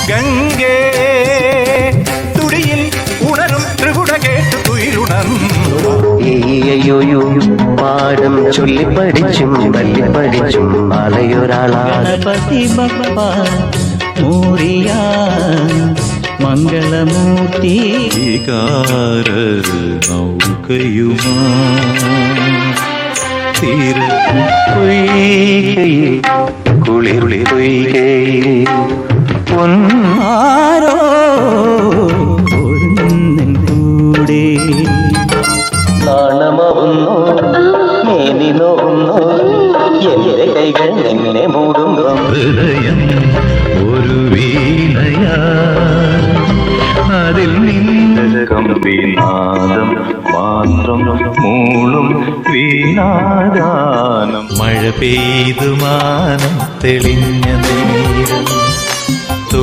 ഗംഗേ തുടിയിൽ ഉണരും ത്രിപുട കേട്ട് തുയിലുണർന്നു. അയ്യോ പാടും ചൊല്ലി പഠിച്ചും പള്ളി പഠിച്ചും മലയൊരാളാപതി ബപ്പ മോറിയ മംഗളമൂർത്തി വികാര നൗകയുമാ തീര കുളിരുളി പൊന്നാരോ കൂടെ നാണമാവുന്നു മേനി നോവുന്നു എന്റെ കൈകൾ നിന്നെ മൂടുമ്പം ഹൃദയം ഒരു വീണയാ അതിൽ നിന്റെ കമ്പിനാദം മാത്രം മൂളും വീണാഗാനം. മഴ പെയ്തു മാനം തെളിഞ്ഞ